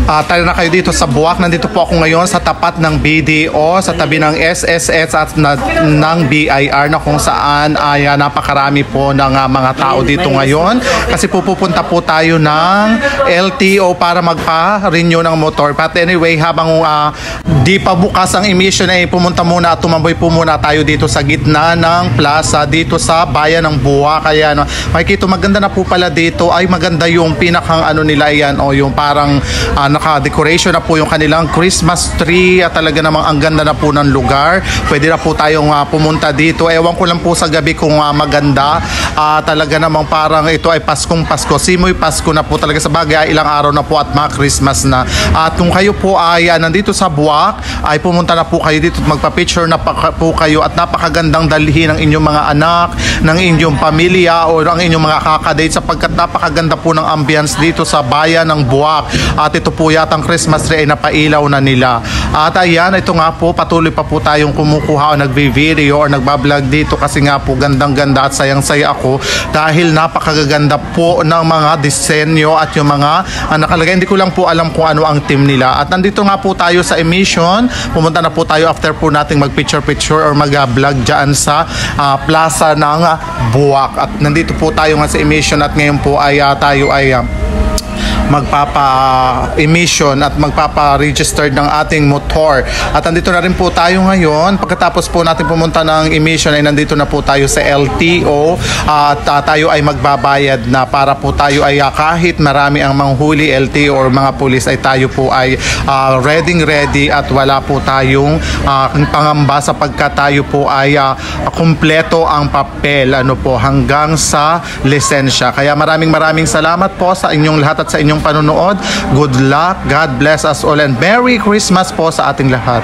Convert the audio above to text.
Tayo na kayo dito sa Buwak. Nandito po ako ngayon sa tapat ng BDO, sa tabi ng SSS at ng BIR, na kung saan ay napakarami po ng mga tao dito ngayon. Kasi pupunta po tayo ng LTO para magpa-renew ng motor. But anyway, habang di pa bukas ang emission, ay pumunta muna at tumamboy po muna tayo dito sa gitna ng plaza dito sa bayan ng Buwak. Kaya makikita maganda na po pala dito. Ay maganda yung pinakang nila yan, o yung parang naka-decoration na po yung kanilang Christmas tree, at talaga namang ang ganda na po ng lugar. Pwede na po tayong pumunta dito. Ewan ko lang po sa gabi kung maganda. Talaga namang parang ito ay Paskong Pasko. Simoy Pasko na po talaga, sa bagay. Ilang araw na po at Christmas na. At kung kayo po ay nandito sa Buwak, ay pumunta na po kayo dito at magpa-picture na po kayo, at napakagandang dalhin ng inyong mga anak, ng inyong pamilya o ng inyong mga kakadate, sapagkat napakaganda po ng ambience dito sa bayan ng Buwak. At ito po yatang Christmas tree ay napailaw na nila. At ayan, ito nga po, patuloy pa po tayong kumukuha o nagbi-video or nagbablog dito, kasi nga po gandang-ganda at sayang-saya ako dahil napakaganda po ng mga disenyo at yung mga nakalagay. Hindi ko lang po alam kung ano ang team nila. At nandito nga po tayo sa emission. Pumunta na po tayo after po nating mag-picture or mag-vlog dyan sa plaza ng Buwak. At nandito po tayo nga sa emission, at ngayon po ay tayo ay magpapa-emission at magpapa-register ng ating motor. At nandito na rin po tayo ngayon. Pagkatapos po natin pumunta ng emission, ay nandito na po tayo sa LTO, at tayo ay magbabayad na, para po tayo ay kahit marami ang manghuli LTO or mga pulis, ay tayo po ay ready at wala po tayong pangamba, sapagkat tayo po ay kumpleto ang papel hanggang sa lisensya. Kaya maraming salamat po sa inyong lahat at sa inyong panonood. Good luck, God bless us all, and Merry Christmas po sa ating lahat.